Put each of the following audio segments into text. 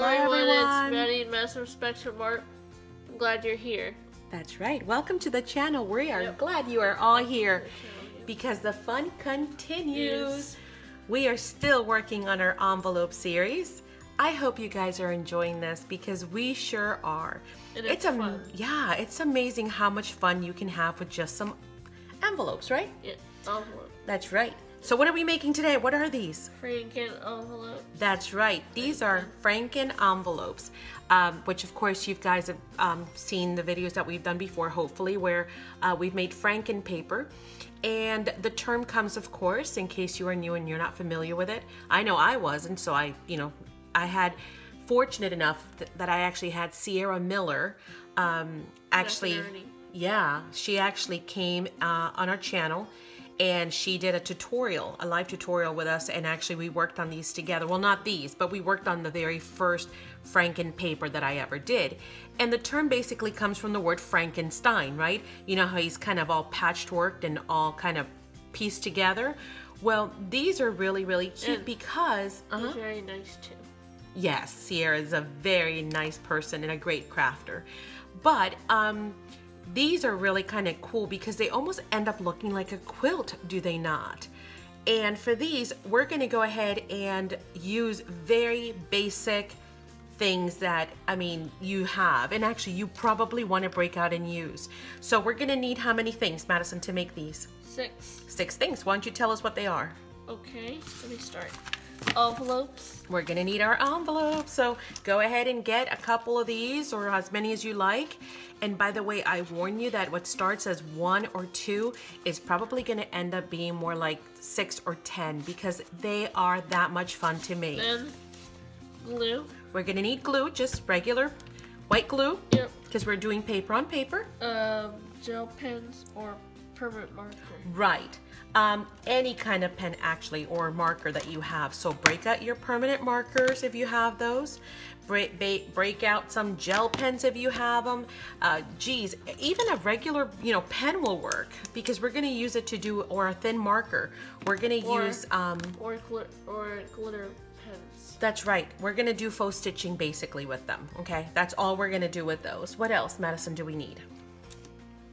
Hello everyone. It's Madi Madison, Spectrum Art. I'm glad you're here. That's right. Welcome to the channel. We are glad you are all here because the fun continues. Yes. We are still working on our envelope series. I hope you guys are enjoying this because we sure are. And it's fun. Yeah, it's amazing how much fun you can have with just some envelopes, right? Yeah, envelope. That's right. So what are we making today? What are these? Franken envelope. That's right. These are Franken envelopes, which of course you guys have seen the videos that we've done before, hopefully, where we've made Franken paper. And the term comes, of course, in case you are new and you're not familiar with it. I know I wasn't, so I had fortunate enough that I actually had Sierra Miller she actually came on our channel and she did a live tutorial with us, and actually we worked on these together. Well, not these, but we worked on the very first Franken paper that I ever did. And the term basically comes from the word Frankenstein, right? You know how he's kind of all patchworked and all kind of pieced together? Well, these are really, really cute and because... He's very nice too. Yes, Sierra is a very nice person and a great crafter. But these are really kind of cool because they almost end up looking like a quilt, do they not? And for these, we're going to go ahead and use very basic things that, you have. And actually, you probably want to break out and use. So we're going to need how many things, Madison, to make these? 6. 6 things. Why don't you tell us what they are? Okay, let me start. Envelopes. We're gonna need our envelopes, so go ahead and get a couple of these or as many as you like. And by the way, I warn you that what starts as 1 or 2 is probably gonna end up being more like 6 or 10 because they are that much fun to make. Then glue. We're gonna need glue, just regular white glue. Yep. Because we're doing paper on paper. Gel pens or permanent marker. Right. Any kind of pen actually or marker that you have. So break out your permanent markers if you have those. Break out some gel pens if you have them. Geez, even a regular pen will work because we're going to use it to do, or a thin marker. We're going to use or glitter pens. That's right. We're going to do faux stitching basically with them. Okay, that's all we're going to do with those. What else, Madison, do we need?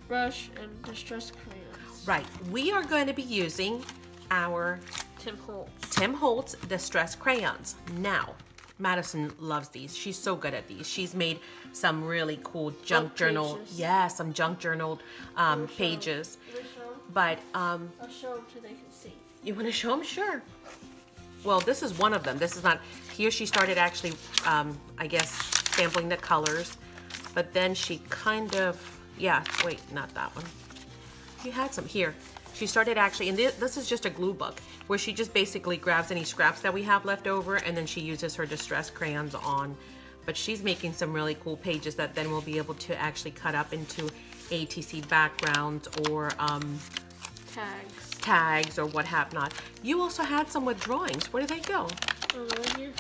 Brush and distress crayons. Right, we are going to be using our Tim Holtz Distress Crayons. Now, Madison loves these. She's so good at these. She's made some really cool junk journal, some junk journal pages. But I'll show them so they can see. You want to show them? Sure. Well, this is one of them. This is not. Here she started actually, I guess, sampling the colors, but then she kind of, wait, not that one. You had some here. She started actually, and this is just a glue book where she just basically grabs any scraps that we have left over and then she uses her distress crayons on. But she's making some really cool pages that then we'll be able to actually cut up into ATC backgrounds or tags or what have not. You also had some with drawings. Where did they go? Oh, right here.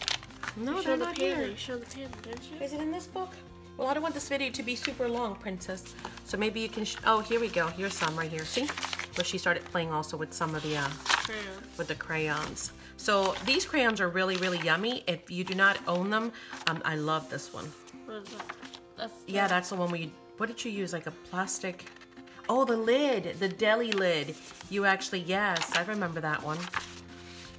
No, they're not here. You showed the pen, didn't you? Is it in this book? Well, I don't want this video to be super long, Princess. So maybe you can, oh, here we go. Here's some right here. See? Where she started playing also with some of the, crayons. With the crayons. So these crayons are really, really yummy. If you do not own them, I love this one. What is that? That's the one where you, what did you use? Like a plastic, oh, the lid, the deli lid. You actually, yes, I remember that one.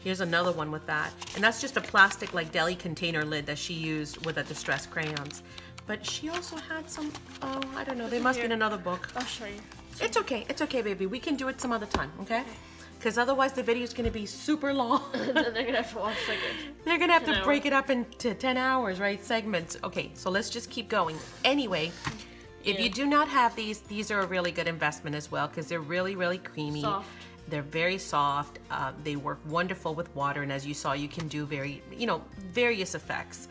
Here's another one with that. And that's just a plastic like deli container lid that she used with the distress crayons. But she also had some, oh, I don't know, they must be in another book. I'll show you. It's okay, baby. We can do it some other time, okay? Because otherwise the video is going to be super long. And then they're going to have to watch like they're going to have to break it up into 10 hours, right? Segments. Okay, so let's just keep going. Anyway, if you do not have these are a really good investment as well because they're really, really creamy. Soft. They're very soft. They work wonderful with water, and as you saw, you can do various effects.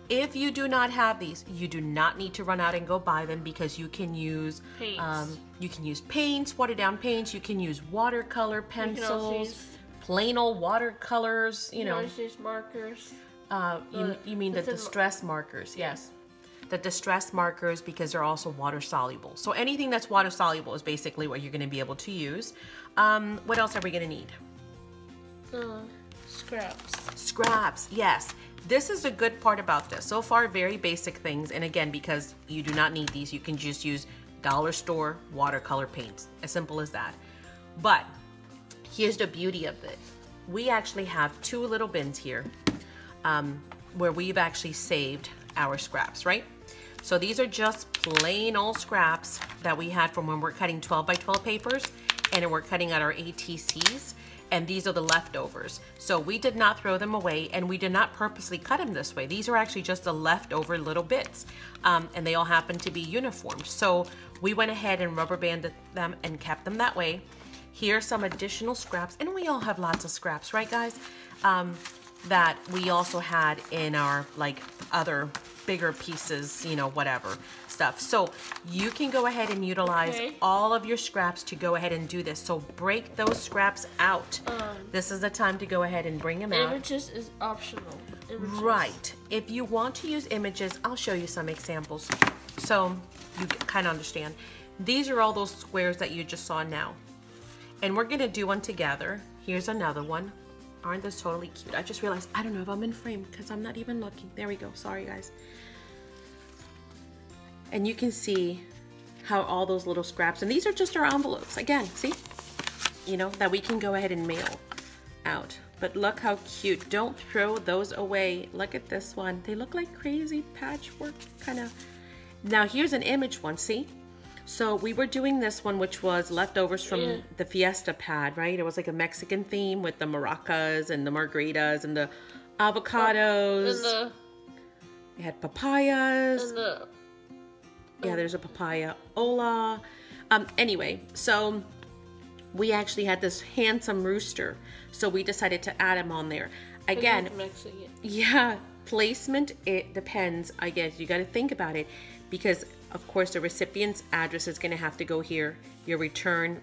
If you do not have these, you do not need to run out and go buy them because you can use paints, watered down paints. You can use watercolor pencils, plain old watercolors. You know, use markers. You mean the distress markers? Yes. The distress markers because they're also water soluble. So anything that's water soluble is basically what you're going to be able to use. What else are we going to need? Scraps. Scraps, yes. This is the good part about this. So far, very basic things. And again, because you do not need these, you can just use dollar store watercolor paints. As simple as that. But here's the beauty of it. We actually have two little bins here where we've actually saved our scraps, right? So these are just plain old scraps that we had from when we're cutting 12 by 12 papers and we're cutting out our ATCs. And these are the leftovers. So we did not throw them away, and we did not purposely cut them this way. These are actually just the leftover little bits, and they all happen to be uniformed. So we went ahead and rubber banded them and kept them that way. Here's some additional scraps, and we all have lots of scraps, right guys? That we also had in our like other bigger pieces, you know, whatever stuff. So you can go ahead and utilize all of your scraps to go ahead and do this. So break those scraps out. This is the time to go ahead and bring them out. Images is optional. Images. Right. If you want to use images, I'll show you some examples so you kind of understand. These are all those squares that you just saw now. And we're gonna do one together. Here's another one. Aren't those totally cute? I just realized I don't know if I'm in frame because I'm not even looking. There we go. Sorry, guys. And you can see how all those little scraps, and these are just our envelopes. Again, see? You know, that we can go ahead and mail out. But look how cute. Don't throw those away. Look at this one. They look like crazy patchwork kind of. Now here's an image one, see? So we were doing this one, which was leftovers from the Fiesta pad, right? It was like a Mexican theme with the maracas and the margaritas and the avocados. And we had papayas. And yeah, there's a papaya. Hola. Anyway, so we actually had this handsome rooster. So we decided to add him on there. Again, yeah, placement, it depends, I guess. You got to think about it because of course the recipient's address is going to have to go here, your return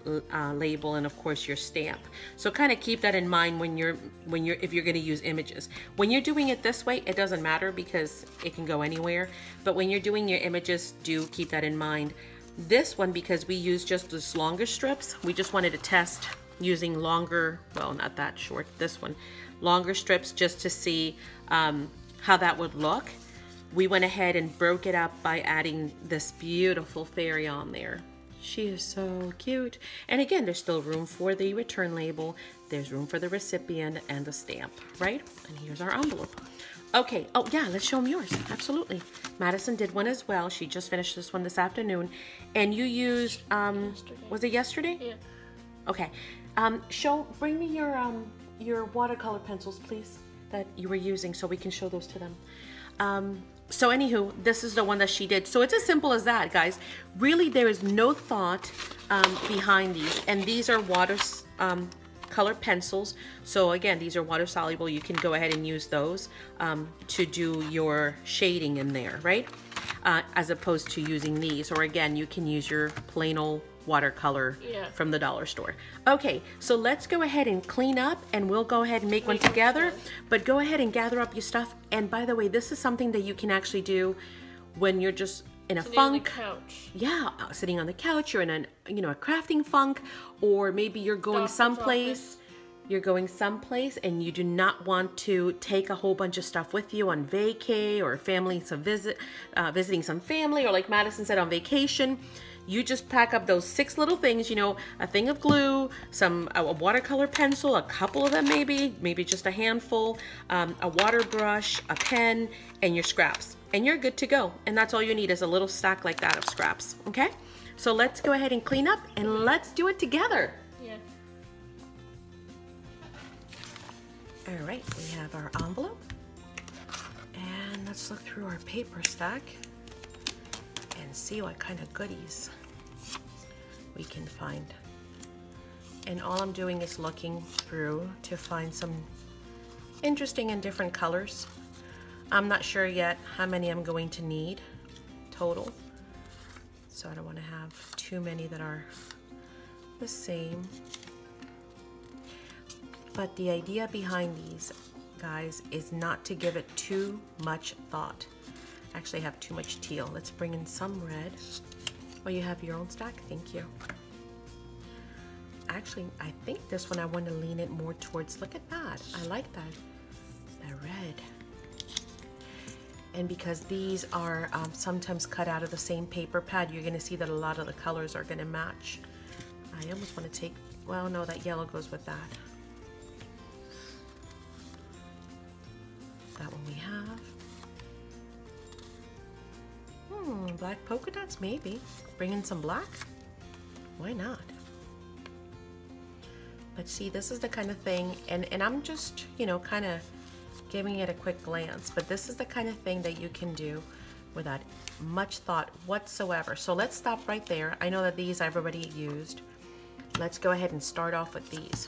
label, and of course your stamp. So kind of keep that in mind if you're going to use images. When you're doing it this way, it doesn't matter because it can go anywhere. But when you're doing your images, do keep that in mind. This one, because we use just this longer strips, we just wanted to test using longer, well, not that short, this one, longer strips just to see how that would look. We went ahead and broke it up by adding this beautiful fairy on there. She is so cute. And again, there's still room for the return label. There's room for the recipient and the stamp, right? And here's our envelope. Okay, oh yeah, let's show them yours. Absolutely. Madison did one as well. She just finished this one this afternoon. And you used, was it yesterday? Yeah. Okay. Bring me your watercolor pencils, please, that you were using so we can show those to them. So anywho, this is the one that she did. So it's as simple as that, guys. Really, there is no thought behind these. And these are color pencils. So again, these are water soluble. You can go ahead and use those to do your shading in there, right? As opposed to using these. Or again, you can use your plain old watercolor from the dollar store. Okay, so let's go ahead and clean up and we'll go ahead and make one together. But go ahead and gather up your stuff. And by the way, this is something that you can actually do when you're just in a funk. Yeah, sitting on the couch. You're in a crafting funk, or maybe you're going someplace. You're going someplace and you do not want to take a whole bunch of stuff with you on vacay or visiting some family, or like Madison said, on vacation. You just pack up those 6 little things, a thing of glue, a watercolor pencil, a couple of them maybe just a handful, a water brush, a pen, and your scraps. And you're good to go. And that's all you need is a little stack like that of scraps, okay? So let's go ahead and clean up and let's do it together. Yeah. All right, we have our envelope. And let's look through our paper stack and see what kind of goodies we can find. And all I'm doing is looking through to find some interesting and different colors. I'm not sure yet how many I'm going to need total, so I don't want to have too many that are the same. But the idea behind these, guys, is not to give it too much thought. Actually, I have too much teal. Let's bring in some red. Oh, you have your own stack? Thank you. Actually, I think this one I want to lean it more towards. Look at that. I like that. That red. And because these are sometimes cut out of the same paper pad, you're gonna see that a lot of the colors are gonna match. I almost wanna take, well, no, that yellow goes with that. That one we have. Black polka dots, maybe. Bring in some black? Why not? But see, this is the kind of thing, and I'm just, you know, kind of giving it a quick glance, but this is the kind of thing that you can do without much thought whatsoever. So let's stop right there. I know that these I've already used. Let's go ahead and start off with these.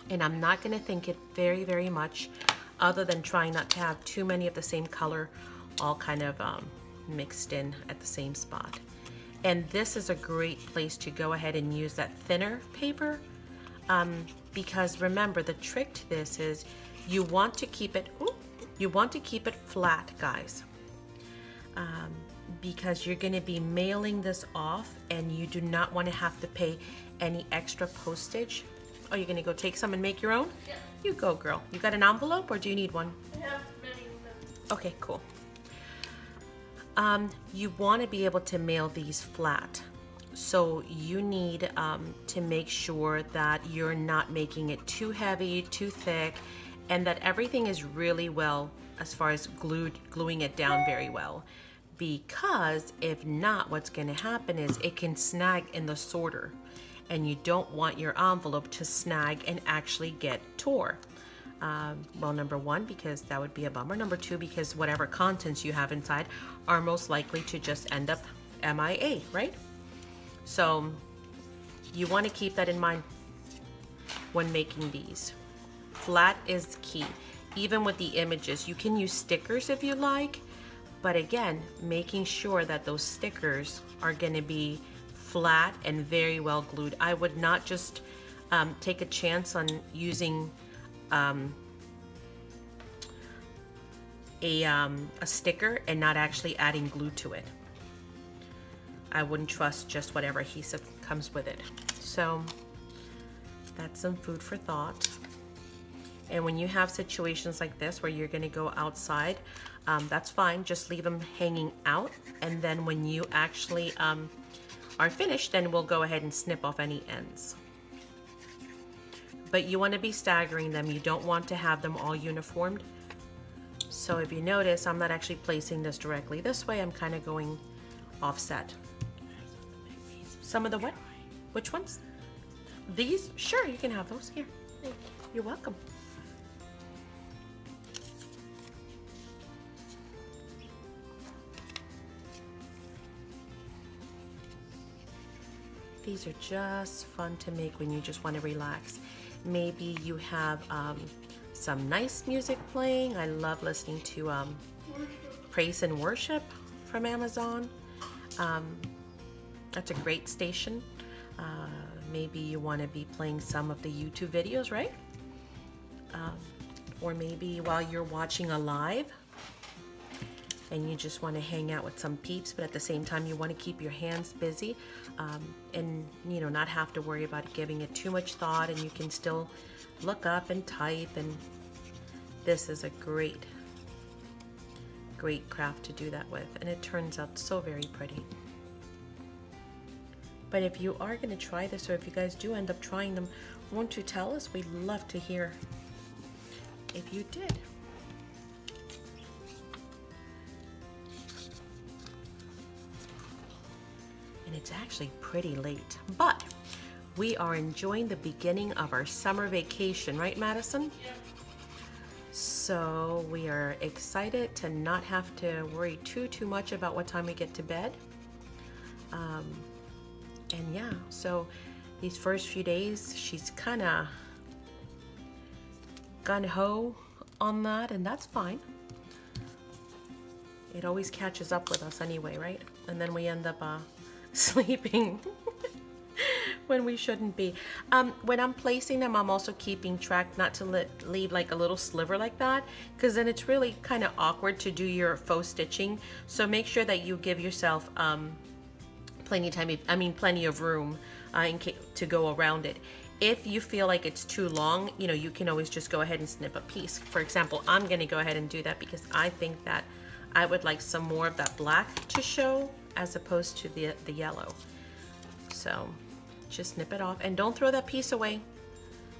And I'm not gonna think it very, very much, other than trying not to have too many of the same color all kind of mixed in at the same spot. And this is a great place to go ahead and use that thinner paper, because remember, the trick to this is you want to keep it, flat, guys, because you're going to be mailing this off, and you do not want to have to pay any extra postage. Oh, you're going to go take some and make your own? Yeah. You go, girl. You got an envelope, or do you need one? I have many of them. Okay, cool. You want to be able to mail these flat. So you need to make sure that you're not making it too heavy, too thick, and that everything is really well, as far as gluing it down very well. Because if not, what's going to happen is it can snag in the sorter, and you don't want your envelope to snag and actually get tore. Well, number one, because that would be a bummer. Number two, because whatever contents you have inside are most likely to just end up MIA, right? So you want to keep that in mind when making these. Flat is key. Even with the images, you can use stickers if you like, but again, making sure that those stickers are going to be flat and very well glued. I would not just take a chance on using a sticker and not actually adding glue to it. I wouldn't trust just whatever adhesive comes with it. So that's some food for thought. And when you have situations like this where you're gonna go outside, that's fine, just leave them hanging out. And then when you actually are finished, then we'll go ahead and snip off any ends. But you wanna be staggering them. You don't want to have them all uniformed. So if you notice, I'm not actually placing this directly this way, I'm kind of going offset. Some of the what? Which ones? These? Sure, you can have those. Here. Thank you. You're welcome. These are just fun to make when you just want to relax. Maybe you have some nice music playing. I love listening to Praise and Worship from Amazon. That's a great station. Maybe you want to be playing some of the YouTube videos, right? Or maybe while you're watching a live and you just want to hang out with some peeps, but at the same time you want to keep your hands busy, and you know, not have to worry about giving it too much thought, and you can still look up and type. And this is a great craft to do that with, and it turns out so very pretty. But if you are going to try this, or if you guys do end up trying them, won't you tell us? We'd love to hear if you did. And it's actually pretty late, but we are enjoying the beginning of our summer vacation, right, Madison? Yep. So we are excited to not have to worry too much about what time we get to bed. And yeah, so these first few days, she's kind of gun-ho on that, and that's fine. It always catches up with us anyway, right? And then we end up sleeping when we shouldn't be. When I'm placing them, I'm also keeping track not to leave like a little sliver like that, because then it's really kind of awkward to do your faux stitching. So make sure that you give yourself plenty of room to go around it. If you feel like it's too long, you know, you can always just go ahead and snip a piece. For example, I'm going to go ahead and do that because I think that I would like some more of that black to show as opposed to the yellow. So just snip it off and don't throw that piece away.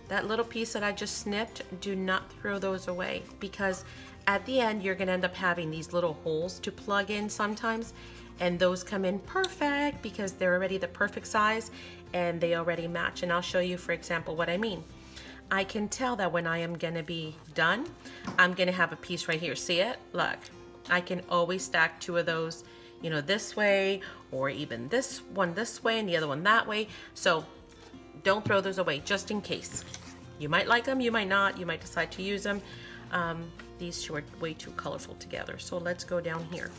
That little piece that I just snipped, do not throw those away, because at the end you're gonna end up having these little holes to plug in sometimes, and those come in perfect because they're already the perfect size and they already match. And I'll show you, for example, what I mean. I can tell that when I am gonna be done, I'm gonna have a piece right here. See it? Look, I can always stack two of those, you know, this way, or even this one this way and the other one that way. So don't throw those away, just in case. You might like them, you might not, you might decide to use them. These two are way too colorful together. So let's go down here.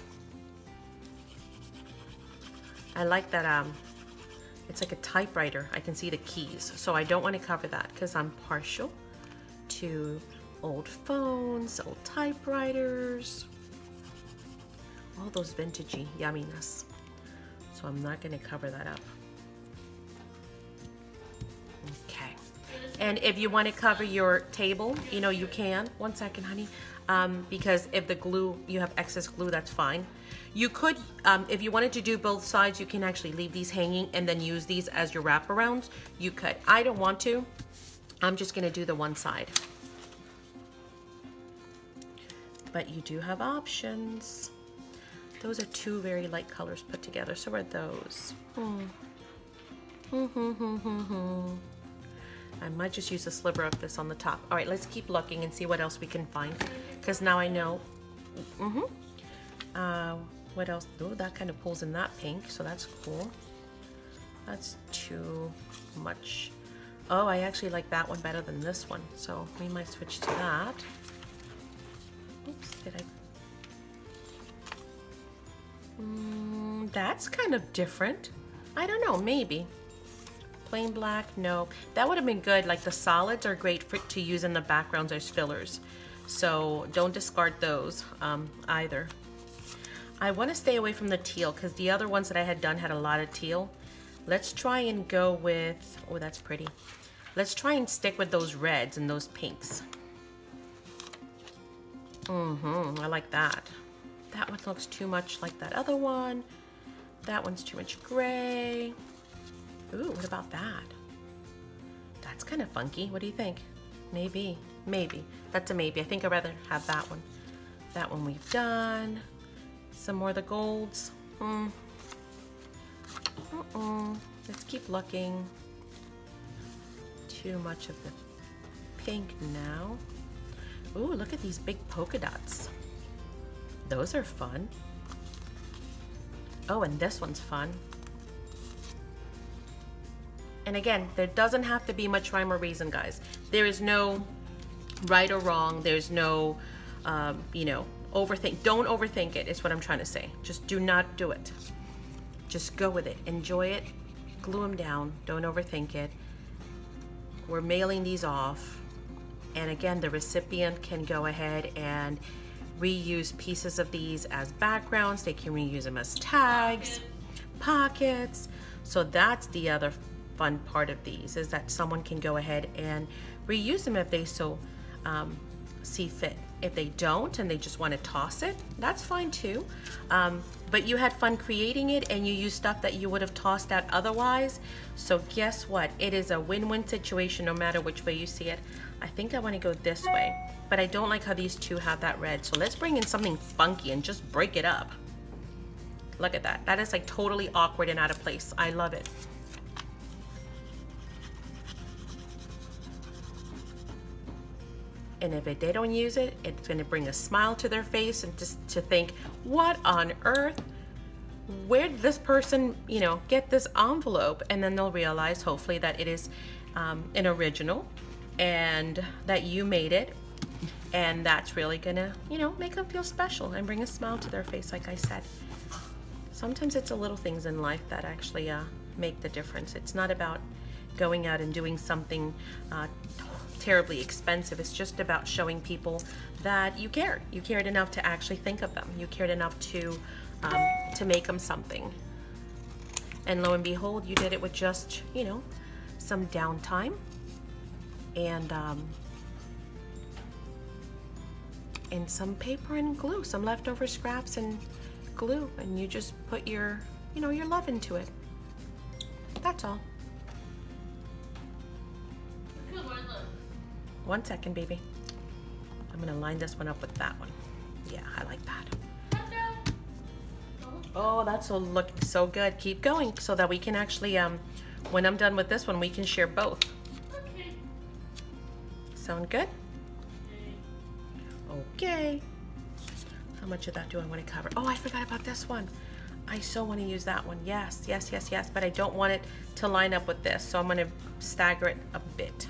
I like that, it's like a typewriter. I can see the keys. So I don't want to cover that because I'm partial to old phones, old typewriters, all those vintagey yumminess. So I'm not going to cover that up. Okay. And if you want to cover your table, you know, you can. One second, honey. Because if the glue, you have excess glue, that's fine. You could, if you wanted to do both sides, you can actually leave these hanging and then use these as your wraparounds. You could. I don't want to. I'm just going to do the one side. But you do have options. Those are two very light colors put together. So are those. I might just use a sliver of this on the top. All right, let's keep looking and see what else we can find. Because now I know. What else? Oh, that kind of pulls in that pink, so that's cool. That's too much. Oh, I actually like that one better than this one, so we might switch to that. Oops, did I? That's kind of different. I don't know, maybe. Plain black, no. That would have been good. Like the solids are great to use in the backgrounds as fillers. So don't discard those either. I want to stay away from the teal because the other ones that I had done had a lot of teal. Let's try and go with, oh, that's pretty. Let's try and stick with those reds and those pinks. I like that. That one looks too much like that other one. That one's too much gray. Ooh, what about that? That's kind of funky. What do you think? Maybe, maybe. That's a maybe. I think I'd rather have that one. That one we've done. Some more of the golds. Let's keep looking. Too much of the pink now. Ooh, look at these big polka dots. Those are fun. Oh, and this one's fun. And again, there doesn't have to be much rhyme or reason, guys. There is no right or wrong. There's no, you know, overthink. Don't overthink it, is what I'm trying to say. Just do not do it. Just go with it. Enjoy it. Glue them down. Don't overthink it. We're mailing these off. And again, the recipient can go ahead and reuse pieces of these as backgrounds. They can reuse them as tags, pockets. So that's the other fun part of these, is that someone can go ahead and reuse them if they so see fit. If they don't and they just want to toss it, that's fine too. But you had fun creating it and you used stuff that you would have tossed out otherwise. So guess what? It is a win-win situation no matter which way you see it. I think I want to go this way, but I don't like how these two have that red. So let's bring in something funky and just break it up. Look at that. That is like totally awkward and out of place. I love it. And if they don't use it, it's going to bring a smile to their face and just to think, what on earth? Where did this person, you know, get this envelope? And then they'll realize, hopefully, that it is an original and that you made it. And that's really going to, you know, make them feel special and bring a smile to their face, like I said. Sometimes it's the little things in life that actually make the difference. It's not about going out and doing something terribly expensive. It's just about showing people that you cared. You cared enough to actually think of them. You cared enough to make them something. And lo and behold, you did it with just, you know, some downtime and some paper and glue, some leftover scraps and glue, and you just put your, you know, your love into it. That's all. One second, baby. I'm gonna line this one up with that one. Yeah, I like that. Oh, that's looking so good. Keep going so that we can actually, when I'm done with this one, we can share both. Okay. Sound good? Okay. How much of that do I want to cover? Oh, I forgot about this one. I so want to use that one. Yes, yes, yes, yes, but I don't want it to line up with this, so I'm going to stagger it a bit.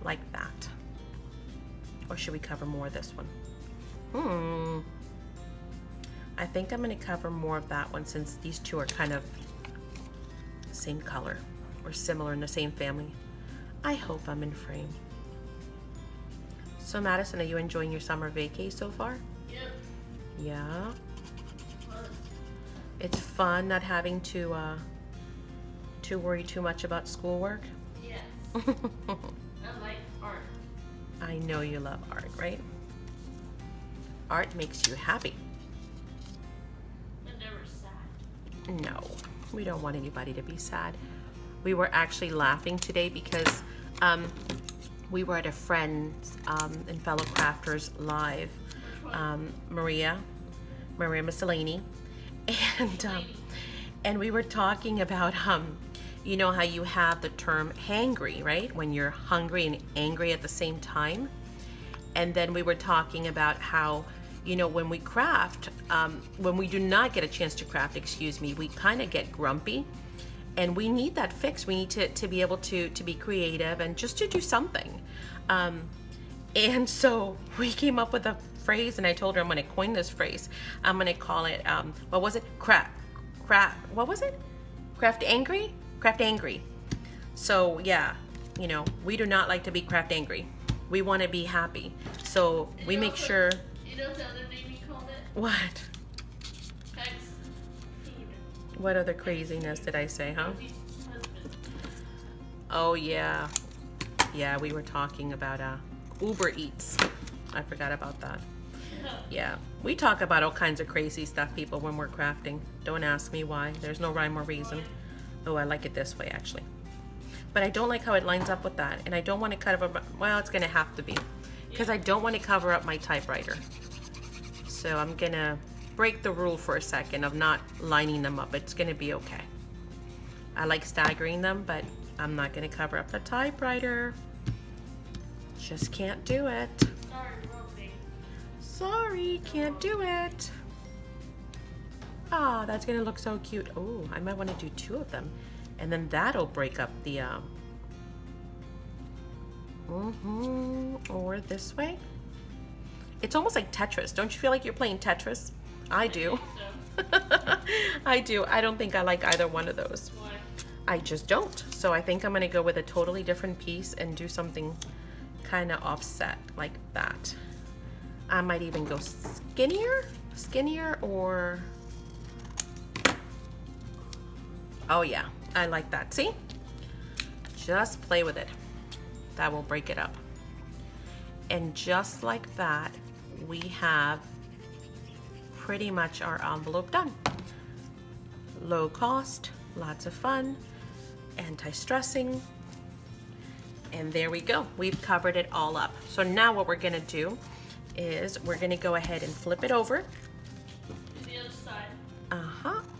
Like that. Or should we cover more of this one? I think I'm going to cover more of that one since these two are kind of the same color or similar in the same family. I hope I'm in frame. So Madison, are you enjoying your summer vacay so far? Yep. Yeah. Fun. It's fun not having to worry too much about schoolwork. Yes. I like art. I know you love art, right? Art makes you happy. But never sad. No, we don't want anybody to be sad. We were actually laughing today because we were at a friend's and fellow crafters live, Maria Mussolini, and we were talking about you know how you have the term hangry, right? When you're hungry and angry at the same time. And then we were talking about how, you know, when we craft, when we do not get a chance to craft, excuse me, we kind of get grumpy. And we need that fix. We need to be able to be creative and just to do something. And so we came up with a phrase, and I told her I'm going to coin this phrase. I'm going to call it, what was it? What was it? Craft angry? Craft angry. So yeah, you know, we do not like to be craft angry. We want to be happy. So we make sure. You know the other name you called it? What? Hex food. What other craziness did I say, huh? Oh yeah. Yeah, we were talking about Uber Eats. I forgot about that. Yeah, we talk about all kinds of crazy stuff, people, when we're crafting. Don't ask me why. There's no rhyme or reason. Oh, I like it this way, actually. But I don't like how it lines up with that. And I don't want to cut up, well, it's going to have to be. Because I don't want to cover up my typewriter. So I'm going to break the rule for a second of not lining them up. It's going to be okay. I like staggering them, but I'm not going to cover up the typewriter. Just can't do it. Sorry, can't do it. Ah, that's gonna look so cute. Oh, I might want to do two of them, and then that'll break up the or this way. It's almost like Tetris. Don't you feel like you're playing Tetris? I do. I do. I don't think I like either one of those. Why? I just don't. So I think I'm gonna go with a totally different piece and do something kind of offset like that. I might even go skinnier or, oh yeah, I like that. See? Just play with it. That will break it up. And just like that, we have pretty much our envelope done. Low cost, lots of fun, anti-stressing, and there we go. We've covered it all up. So now what we're gonna do is we're gonna go ahead and flip it over. The other side.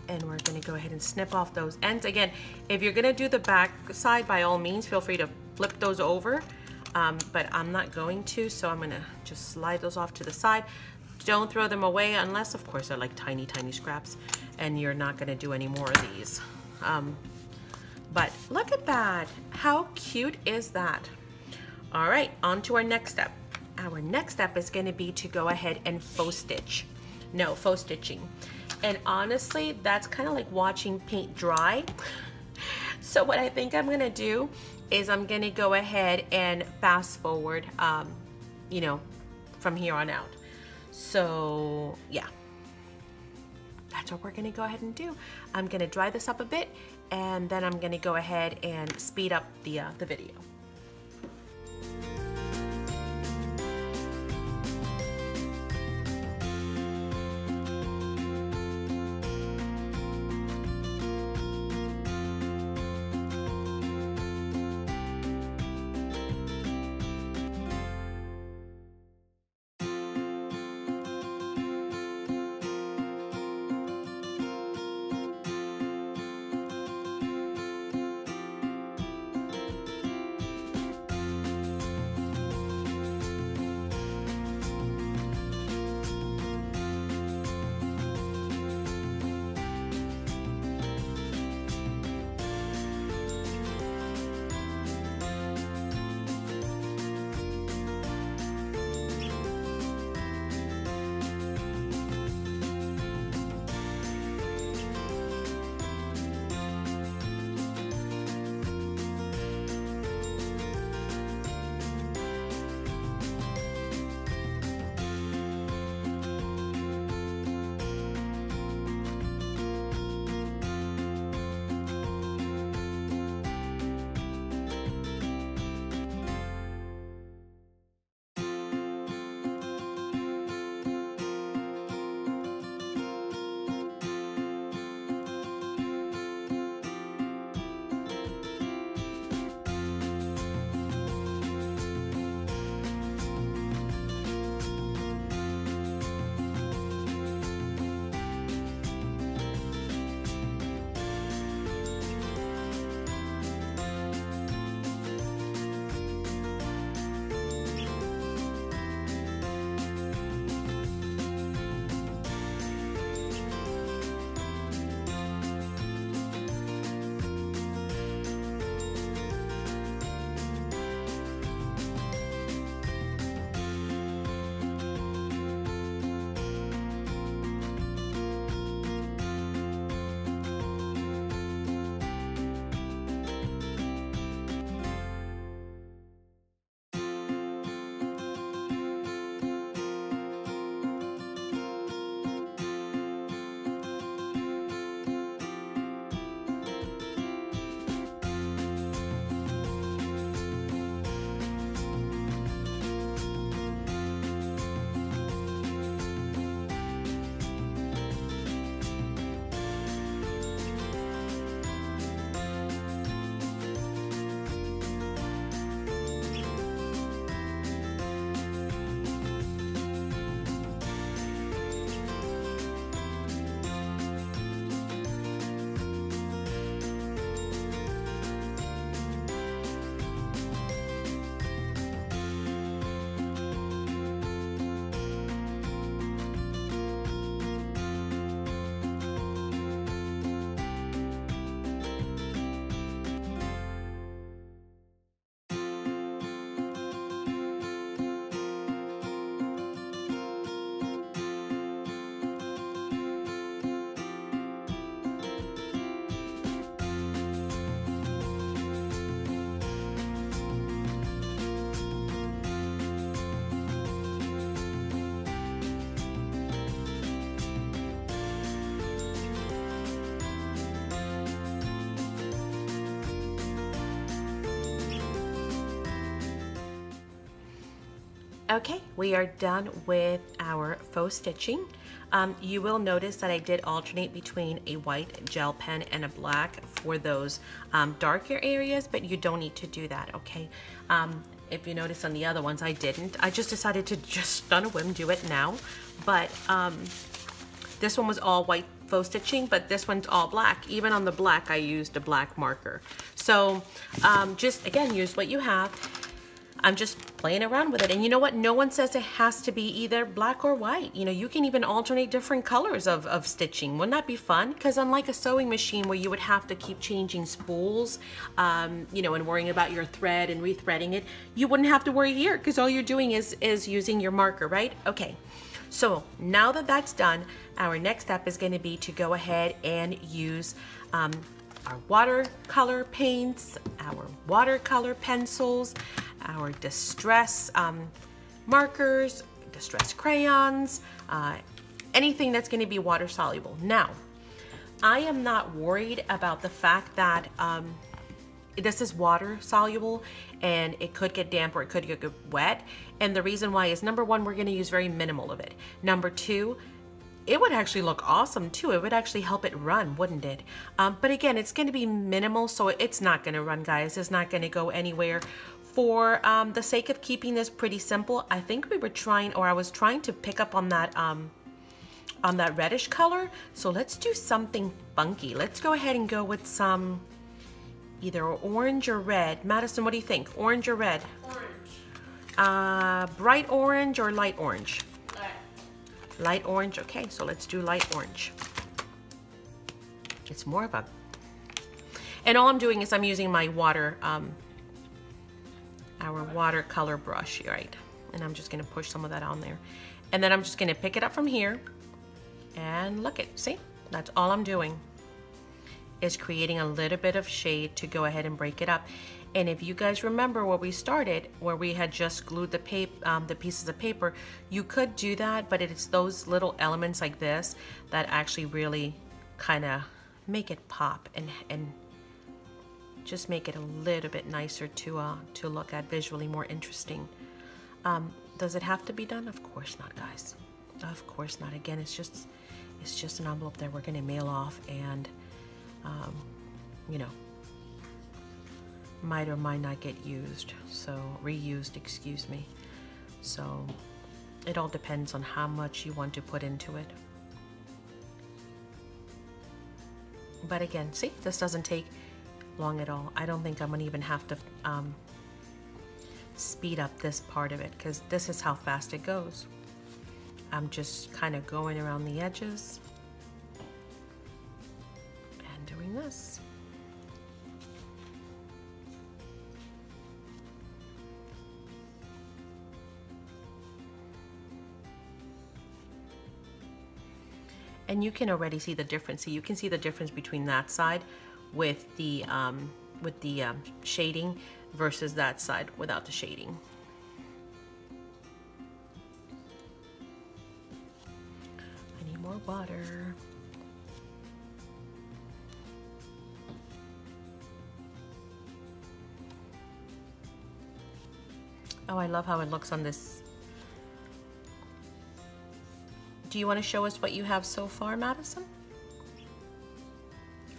And we're gonna go ahead and snip off those ends. Again, if you're gonna do the back side, by all means, feel free to flip those over. But I'm not going to, so I'm gonna just slide those off to the side. Don't throw them away unless, of course, they're like tiny, tiny scraps and you're not gonna do any more of these. But look at that. How cute is that? All right, on to our next step. Our next step is going to be to go ahead and faux stitching. And honestly, that's kind of like watching paint dry. So what I think I'm going to do is I'm going to go ahead and fast forward, you know, from here on out. So yeah, that's what we're going to go ahead and do. I'm going to dry this up a bit, and then I'm going to go ahead and speed up the video. Okay, we are done with our faux stitching. You will notice that I did alternate between a white gel pen and a black for those darker areas, but you don't need to do that, okay? If you notice on the other ones, I didn't. I just decided to just on a whim do it now, but this one was all white faux stitching, but this one's all black. Even on the black, I used a black marker. So just, again, use what you have. I'm just playing around with it. And you know what? No one says it has to be either black or white. You know, you can even alternate different colors of stitching. Wouldn't that be fun? Because unlike a sewing machine where you would have to keep changing spools, you know, and worrying about your thread and rethreading it, you wouldn't have to worry here because all you're doing is using your marker, right? Okay. So now that that's done, our next step is going to be to go ahead and use our watercolor paints, our watercolor pencils, our distress markers, distress crayons, anything that's going to be water soluble. Now, I am not worried about the fact that this is water soluble and it could get damp or it could get wet. And the reason why is, number one, we're going to use very minimal of it. Number two, it would actually look awesome too. It would actually help it run, wouldn't it? But again, it's going to be minimal, so it's not going to run, guys. It's not going to go anywhere. For the sake of keeping this pretty simple, I think we were trying, or I was trying to pick up on that reddish color. So let's do something funky. Let's go ahead and go with some either orange or red. Madison, what do you think? Orange or red? Orange. Bright orange or light orange? Light. Light orange. Okay, so let's do light orange. It's more of a, and all I'm doing is I'm using my our watercolor brush, right? And I'm just gonna push some of that on there. And then I'm just gonna pick it up from here and look it, see? That's all I'm doing, is creating a little bit of shade to go ahead and break it up. And if you guys remember where we started, where we had just glued the pieces of paper, you could do that, but it's those little elements like this that actually really kind of make it pop and just make it a little bit nicer to look at, visually more interesting. Does it have to be done? Of course not, guys. Of course not. Again, it's just an envelope that we're gonna mail off, and you know, might or might not get used, so reused, excuse me. So it all depends on how much you want to put into it. But again, see, this doesn't take long at all. I don't think I'm gonna even have to speed up this part of it, because this is how fast it goes. I'm just kind of going around the edges and doing this. And you can already see the difference. So you can see the difference between that side with the shading versus that side without the shading. I need more water. Oh, I love how it looks on this. Do you want to show us what you have so far, Madison?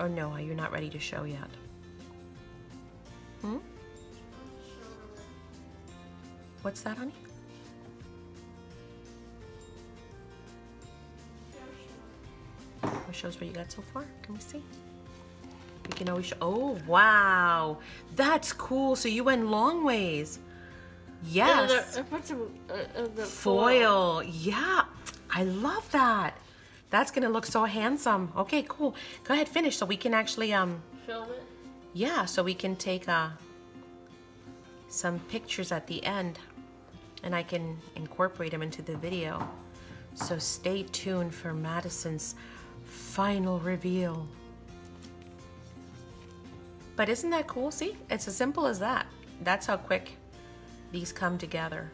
Or no, are you not ready to show yet? What's that, honey? What shows what you got so far? Can we see? We can always show. Oh, wow. That's cool. So you went long ways. Yes. I put some the foil. Yeah. I love that. That's gonna look so handsome. Okay, cool. Go ahead, finish so we can actually film it. Yeah, so we can take some pictures at the end, and I can incorporate them into the video. So stay tuned for Madison's final reveal. But isn't that cool? See, it's as simple as that. That's how quick these come together.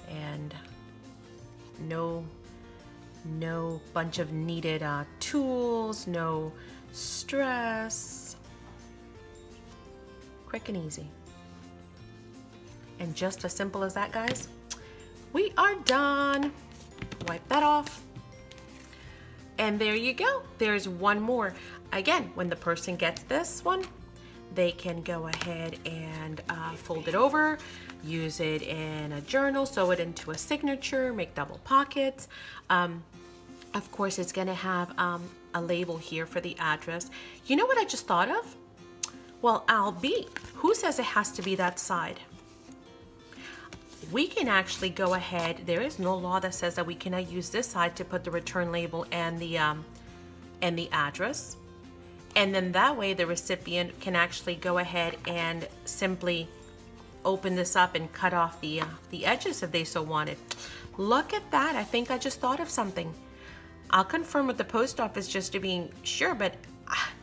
And no bunch of needed tools, no stress. Quick and easy. And just as simple as that, guys, we are done. Wipe that off. And there you go. There's one more. Again, when the person gets this one, they can go ahead and fold it over, use it in a journal, sew it into a signature, make double pockets. Of course, it's gonna have a label here for the address. You know what I just thought of? Well, I'll be. Who says it has to be that side? We can actually go ahead. There is no law that says that we cannot use this side to put the return label and the address. And then that way the recipient can actually go ahead and simply open this up and cut off the edges if they so wanted. Look at that. I think I just thought of something. I'll confirm with the post office just to be sure, but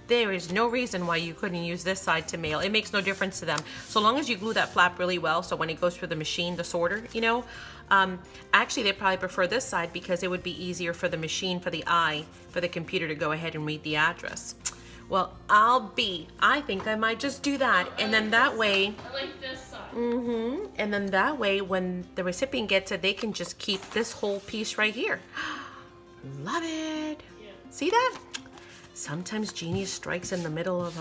there is no reason why you couldn't use this side to mail. It makes no difference to them. So long as you glue that flap really well, so when it goes through the machine, the sorter, you know, actually they probably prefer this side because it would be easier for the machine, for the eye, for the computer to go ahead and read the address. Well, I think I might just do that. And then that way, I like this side. And then that way, when the recipient gets it, they can just keep this whole piece right here. Love it. Yeah. See that? Sometimes genius strikes in the middle of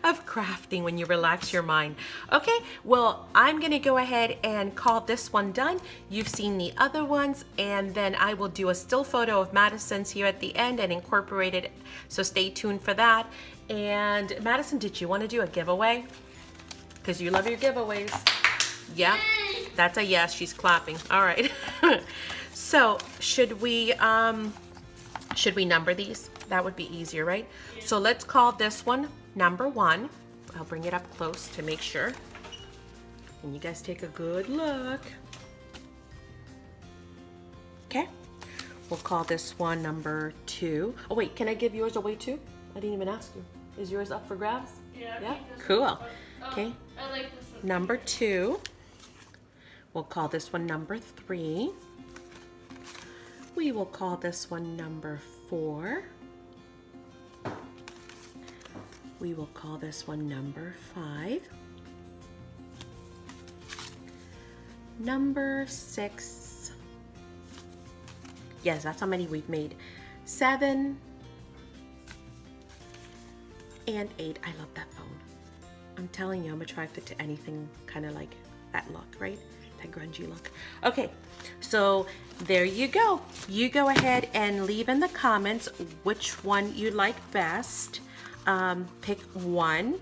of crafting when you relax your mind. Okay, well, I'm gonna go ahead and call this one done. You've seen the other ones, and then I will do a still photo of Madison's here at the end and incorporate it, so stay tuned for that. And Madison, did you want to do a giveaway? Because you love your giveaways. Yeah, that's a yes, she's clapping. All right. So should we number these? That would be easier, right? Yeah. So let's call this one number 1. I'll bring it up close to make sure. And you guys take a good look. Okay. We'll call this one number 2. Oh wait, can I give yours away too? I didn't even ask you. Is yours up for grabs? Yeah. Yeah? Cool. Okay. I like this one. Number 2. We'll call this one number 3. We will call this one number 4. We will call this one number 5. Number 6. Yes, that's how many we've made. 7 and 8. I love that phone. I'm telling you, I'm attracted to anything kind of like that look, right? That grungy look. Okay, so there you go. You go ahead and leave in the comments which one you like best. Pick one,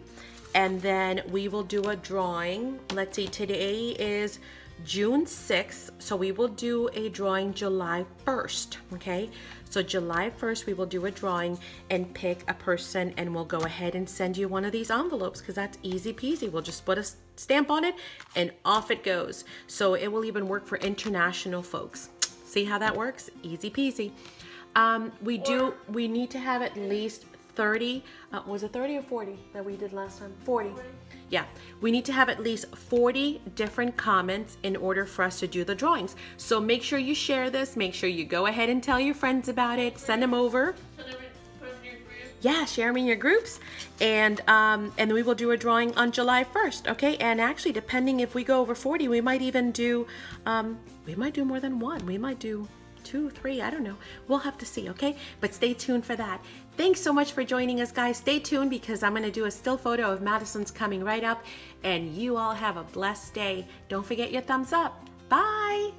and then we will do a drawing. Let's see, today is June 6th, so we will do a drawing July 1st, okay? So July 1st, we will do a drawing and pick a person, and we'll go ahead and send you one of these envelopes because that's easy peasy. We'll just put a stamp on it and off it goes. So it will even work for international folks. See how that works? Easy peasy. We need to have at least 30, was it 30 or 40 that we did last time? 40. Yeah, we need to have at least 40 different comments in order for us to do the drawings. So make sure you share this, make sure you go ahead and tell your friends about it, send them over. Yeah, share them in your groups, and we will do a drawing on July 1st, okay? And actually, depending if we go over 40, we might even do, we might do more than one. We might do 2, 3, I don't know. We'll have to see, okay? But stay tuned for that. Thanks so much for joining us, guys. Stay tuned because I'm gonna do a still photo of Madison's coming right up, and you all have a blessed day. Don't forget your thumbs up. Bye.